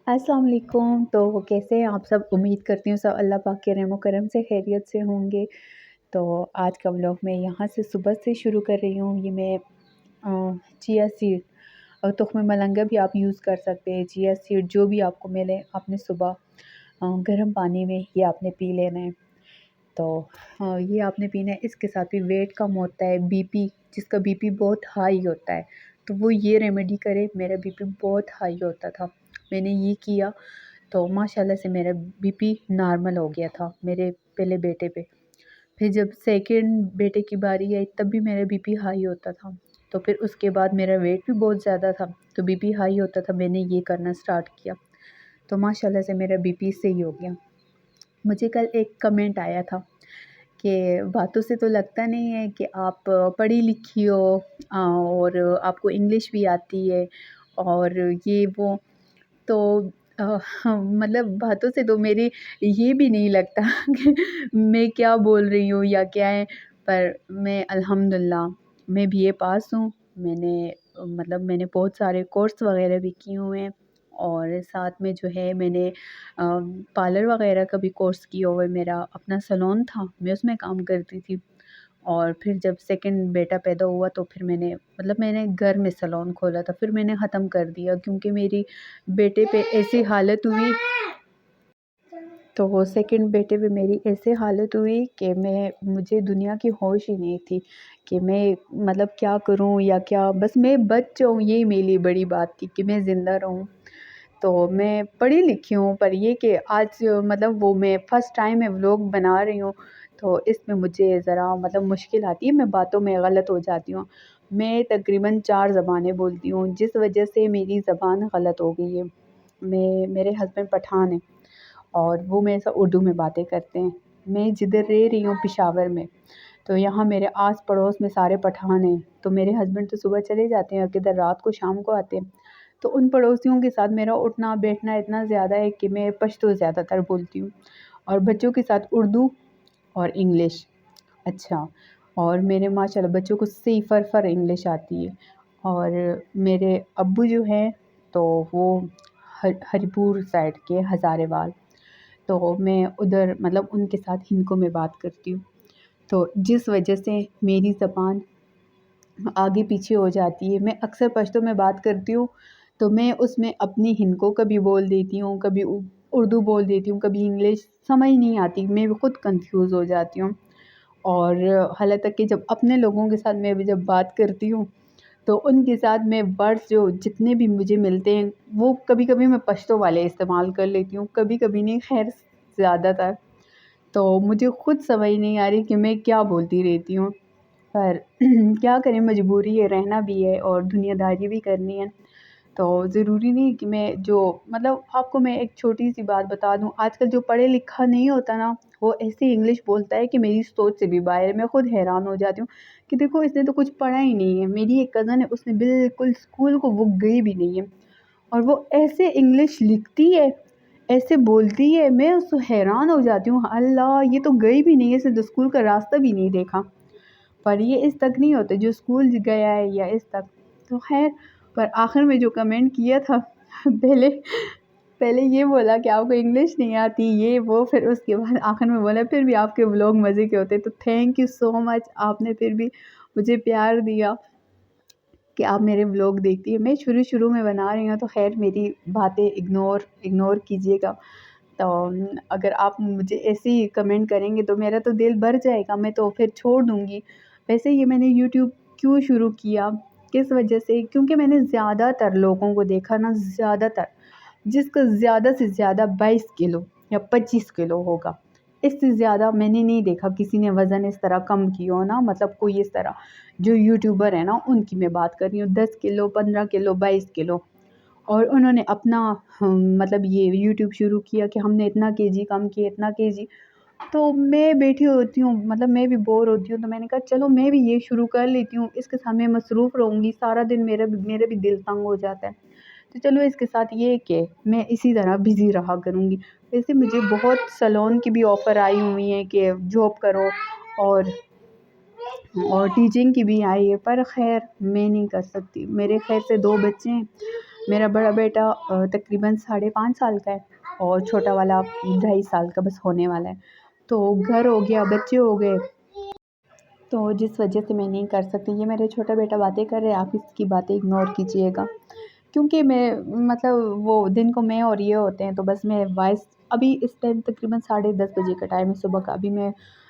अस्सलाम वालेकुम। तो कैसे हैं आप सब? उम्मीद करती हूँ सब अल्लाह पाक के रहम करम से खैरियत से होंगे। तो आज का व्लॉग मैं यहाँ से सुबह से शुरू कर रही हूँ। ये मैं चिया सीड और तुख्म मलंगा भी आप यूज़ कर सकते हैं। चिया सीड जो भी आपको मिले आपने सुबह गर्म पानी में ये आपने पी लेना है। तो ये आपने पीना है। इसके साथ भी वेट कम होता है, बीपी जिसका बीपी बहुत हाई होता है तो वो ये रेमेडी करे। मेरा बीपी बहुत हाई होता था, मैंने ये किया तो माशाल्लाह से मेरा बीपी नॉर्मल हो गया था मेरे पहले बेटे पे। फिर जब सेकंड बेटे की बारी आई तब भी मेरा बीपी हाई होता था। तो फिर उसके बाद मेरा वेट भी बहुत ज़्यादा था तो बीपी हाई होता था, मैंने ये करना स्टार्ट किया तो माशाल्लाह से मेरा बीपी सही हो गया। मुझे कल एक कमेंट आया था कि बातों से तो लगता नहीं है कि आप पढ़ी लिखी हो और आपको इंग्लिश भी आती है और ये वो। तो मतलब बातों से तो मेरी ये भी नहीं लगता कि मैं क्या बोल रही हूँ या क्या है। पर मैं अल्हम्दुलिल्लाह मैं बीए पास हूँ। मैंने बहुत सारे कोर्स वगैरह भी किए हुए हैं और साथ में जो है मैंने पार्लर वगैरह का भी कोर्स किया हुआ है। मेरा अपना सैलून था, मैं उसमें काम करती थी। और फिर जब सेकंड बेटा पैदा हुआ तो फिर मैंने घर में सैलून खोला था, फिर मैंने ख़त्म कर दिया क्योंकि मेरी बेटे पे ऐसी हालत हुई। तो वो सेकंड बेटे पे मेरी ऐसे हालत हुई कि मुझे दुनिया की होश ही नहीं थी कि मैं मतलब क्या करूं या क्या, बस मैं बच जाऊं यही मेरे लिए बड़ी बात थी कि मैं ज़िंदा रहूं। तो मैं पढ़ी लिखी हूँ पर ये कि आज मतलब वो मैं फ़र्स्ट टाइम मैं व्लॉग बना रही हूँ तो इसमें मुझे ज़रा मतलब मुश्किल आती है, मैं बातों में गलत हो जाती हूँ। मैं तकरीबन 4 ज़बानें बोलती हूँ जिस वजह से मेरी ज़बान गलत हो गई है। मेरे हस्बैंड पठान हैं और वो मेरे साथ उर्दू में बातें करते हैं। मैं जिधर रह रही हूँ पेशावर में, तो यहाँ मेरे आस पड़ोस में सारे पठान हैं। तो मेरे हस्बैंड तो सुबह चले जाते हैं किधर, रात को शाम को आते हैं। तो उन पड़ोसियों के साथ मेरा उठना बैठना इतना ज़्यादा है कि मैं पश्तो ज़्यादातर बोलती हूँ और बच्चों के साथ उर्दू और इंग्लिश। अच्छा, और मेरे माशाल्लाह बच्चों को सही फर इंग्लिश आती है। और मेरे अब्बू जो हैं तो वो हरिपुर साइड के हज़ारेवाल, तो मैं उधर मतलब उनके साथ हिंदको में बात करती हूँ। तो जिस वजह से मेरी ज़बान आगे पीछे हो जाती है। मैं अक्सर पश्तो में बात करती हूँ तो मैं उसमें अपनी हिंदको कभी बोल देती हूँ, कभी उर्दू बोल देती हूँ, कभी इंग्लिश, समझ नहीं आती, मैं खुद कंफ्यूज हो जाती हूँ। और हालाँ तक कि जब अपने लोगों के साथ मैं भी जब बात करती हूँ तो उनके साथ मैं वर्ड्स जो जितने भी मुझे मिलते हैं वो कभी कभी मैं पश्तो वाले इस्तेमाल कर लेती हूँ, कभी कभी नहीं, खैर ज़्यादातर। तो मुझे खुद समझ नहीं आ रही कि मैं क्या बोलती रहती हूँ। पर क्या करें, मजबूरी है, रहना भी है और दुनियादारी भी करनी है। तो ज़रूरी नहीं कि मैं जो मतलब आपको मैं एक छोटी सी बात बता दूं, आजकल जो पढ़े लिखा नहीं होता ना वो ऐसी इंग्लिश बोलता है कि मेरी सोच से भी बाहर है। मैं खुद हैरान हो जाती हूँ कि देखो इसने तो कुछ पढ़ा ही नहीं है। मेरी एक कज़न है, उसने बिल्कुल स्कूल को वो गई भी नहीं है और वो ऐसे इंग्लिश लिखती है, ऐसे बोलती है, मैं उसको हैरान हो जाती हूँ, अल्लाह ये तो गई भी नहीं है, इसने तो स्कूल का रास्ता भी नहीं देखा। पर ये इस तक नहीं होते जो स्कूल गया है या इस तक। तो खैर, पर आखिर में जो कमेंट किया था पहले पहले ये बोला कि आपको इंग्लिश नहीं आती ये वो, फिर उसके बाद आखिर में बोला फिर भी आपके व्लॉग मज़े के होते। तो थैंक यू सो मच, आपने फिर भी मुझे प्यार दिया कि आप मेरे व्लॉग देखती है। मैं शुरू में बना रही हूँ तो खैर मेरी बातें इग्नोर इग्नोर कीजिएगा। तो अगर आप मुझे ऐसे ही कमेंट करेंगे तो मेरा तो दिल भर जाएगा, मैं तो फिर छोड़ दूँगी। वैसे ये मैंने यूट्यूब क्यों शुरू किया, किस वजह से, क्योंकि मैंने ज़्यादातर लोगों को देखा ना, ज़्यादातर जिसका ज़्यादा से ज़्यादा 22 किलो या 25 किलो होगा, इससे ज़्यादा मैंने नहीं देखा किसी ने वज़न इस तरह कम किया हो ना। मतलब कोई इस तरह जो यूट्यूबर है ना उनकी मैं बात कर रही हूँ, 10 किलो, 15 किलो, 22 किलो। और उन्होंने अपना मतलब ये यूट्यूब शुरू किया कि हमने इतना केजी कम किया, इतना केजी। तो मैं बैठी होती हूँ, मतलब मैं भी बोर होती हूँ तो मैंने कहा चलो मैं भी ये शुरू कर लेती हूँ, इसके साथ मैं मसरूफ़ रहूँगी सारा दिन, मेरा भी दिल तंग हो जाता है। तो चलो इसके साथ ये है कि मैं इसी तरह बिज़ी रहा करूँगी। वैसे मुझे बहुत सैलून की भी ऑफ़र आई हुई हैं कि जॉब करो और टीचिंग की भी आई है, पर खैर मैं नहीं कर सकती। मेरे खैर से 2 बच्चे हैं میرا بڑا بیٹا تقریباً 5.5 سال کا ہے اور چھوٹا والا 2.5 سال کا بس ہونے والا ہے. تو گھر ہو گیا، بچے ہو گئے، تو جس وجہ سے میں نہیں کر سکتی. یہ میرے چھوٹا بیٹا باتیں کر رہے ہیں، آپ اس کی باتیں اگنور کیجیے گا، کیونکہ میں مطلب وہ دن کو میں اور یہ ہوتے ہیں، تو بس میں وائس ابھی اس ٹائم تقریباً 10:30 بجے کا ٹائم ہے صبح کا. ابھی میں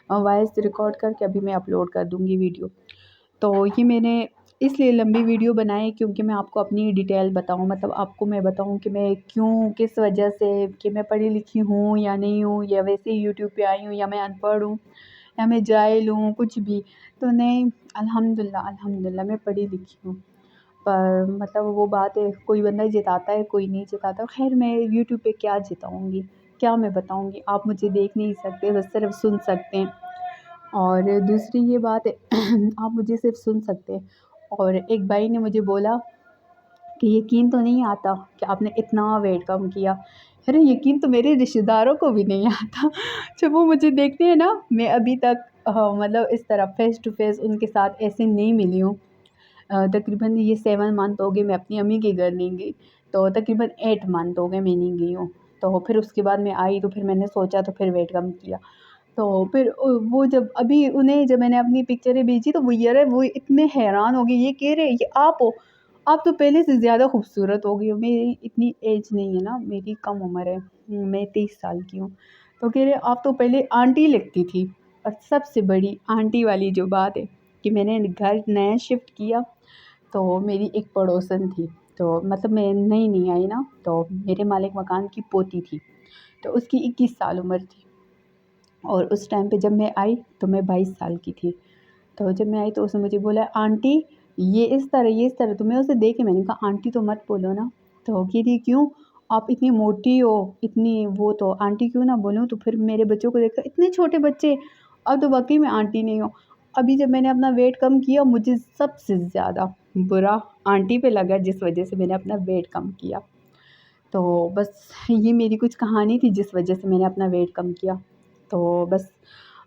وائس ریکارڈ کر کے ابھی میں اپلوڈ کر دوں گی ویڈیو. تو یہ میں نے اس لیے لمبی ویڈیو بنائی کیونکہ میں آپ کو اپنی ڈیٹیل بتاؤں، مطلب آپ کو میں بتاؤں کہ میں کیوں، کس وجہ سے، کہ میں پڑھی لکھی ہوں یا نہیں ہوں، یا ویسے ہی یوٹیوب پہ آئی ہوں، یا میں ان پڑھ ہوں، یا میں جاہل ہوں، کچھ بھی. تو نہیں، الحمدللہ میں پڑھی لکھی ہوں. پر مطلب وہ بات ہے، کوئی بندہ جتاتا ہے، کوئی نہیں جتاتا. خیر میں یوٹیوب پہ کیا جتاؤں گی، کیا میں بتاؤں گی، آپ مجھے دیکھ نہیں سکتے، بس صرف سن سکتے ہیں. اور دوسری یہ بات ہے آپ مجھے صرف سن سکتے ہیں. اور ایک بھائی نے مجھے بولا کہ یقین تو نہیں آتا کہ آپ نے اتنا ویٹ کم کیا. ارے یقین تو میرے رشتہ داروں کو بھی نہیں آتا. جب وہ مجھے دیکھتے ہیں نا، میں ابھی تک مطلب اس طرح فیس ٹو فیس ان کے ساتھ ایسے نہیں ملی ہوں. تقریباً یہ 7 منتھ ہو گئے میں اپنی امی کے گھر نہیں گئی، تو تقریباً 8 منتھ ہو گئے میں نہیں گئی ہوں. تو پھر اس کے بعد میں آئی، تو پھر میں نے سوچا، تو پھر ویٹ کم کیا. تو پھر وہ جب میں نے اپنی پکچریں بھیجی تو وہ اتنے حیران ہو گئے. یہ کہہ رہے یہ آپ ہو، آپ تو پہلے سے زیادہ خوبصورت ہو گئی ہو. میری اتنی ایج نہیں ہے نا، میری کم عمر ہے، میں 23 سال کی ہوں. تو کہہ رہے آپ تو پہلے آنٹی لگتی تھی. اور سب سے بڑی آنٹی والی جو بات ہے کہ میں نے گھر نیا شفٹ کیا، تو میری ایک پڑوسن تھی، تو مطلب میں نہیں آئی نا، تو میرے مالک مکان کی پوتی تھی، تو اس کی 21 سال عمر تھی. اور اس ٹائم پہ جب میں آئی تو میں 22 سال کی تھی. تو جب میں آئی تو اس نے مجھے بولا آنٹی یہ اس طرح. تو میں اسے دیکھے، میں نے کہا آنٹی تو مت بولو نا. تو کہہ رہی کیوں، آپ اتنی موٹی ہو، اتنی وہ، تو آنٹی کیوں نہ بولوں. تو پھر میرے بچوں کو دیکھ کر اتنے چھوٹے بچے، اب تو واقعی میں آنٹی نہیں ہوں. ابھی جب میں نے اپنا ویٹ کم کیا، مجھے سب سے زیادہ برا آنٹی پہ لگا، جس وجہ سے میں نے اپنا ویٹ کم کیا. تو بس یہ میری کچھ کہانی تھی جس وجہ سے میں نے اپنا ویٹ کم کیا. تو بس،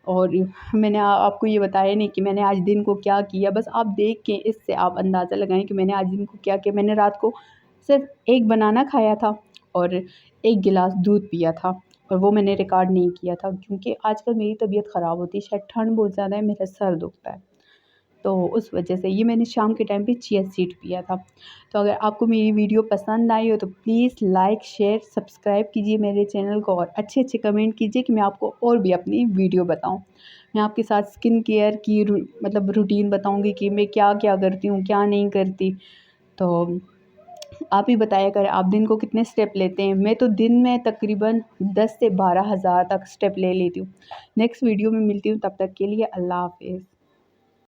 اور میں نے آپ کو یہ بتایا نہیں کہ میں نے آج دن کو کیا کیا. بس آپ دیکھ کے اس سے آپ اندازہ لگائیں کہ میں نے آج دن کو کیا کیا. میں نے رات کو صرف ایک بنانا کھایا تھا اور ایک گلاس دودھ پیا تھا، اور وہ میں نے ریکارڈ نہیں کیا تھا کیونکہ آج کل میری طبیعت خراب ہوتی ہے، شاید ٹھنڈ بہت زیادہ ہے، میرا سر دکھتا ہے، تو اس وجہ سے. یہ میں نے شام کے ٹائم پہ چیا سیڈ پیا تھا. تو اگر آپ کو میری ویڈیو پسند آئی ہو تو پلیز لائک، شیئر، سبسکرائب کیجیے میرے چینل کو، اور اچھے کمنٹ کیجیے کہ میں آپ کو اور بھی اپنی ویڈیو بتاؤں. میں آپ کے ساتھ اسکن کیئر کی مطلب روٹین بتاؤں گی کہ میں کیا کرتی ہوں، کیا نہیں کرتی. تو آپ ہی بتایا کریں آپ دن کو کتنے سٹیپ لیتے ہیں. میں تو دن میں تقریباً 10 سے 12 ہزار تک سٹیپ لے لیتی ہوں. نیکسٹ ویڈیو میں ملتی ہوں، تب تک کے لیے اللہ حافظ.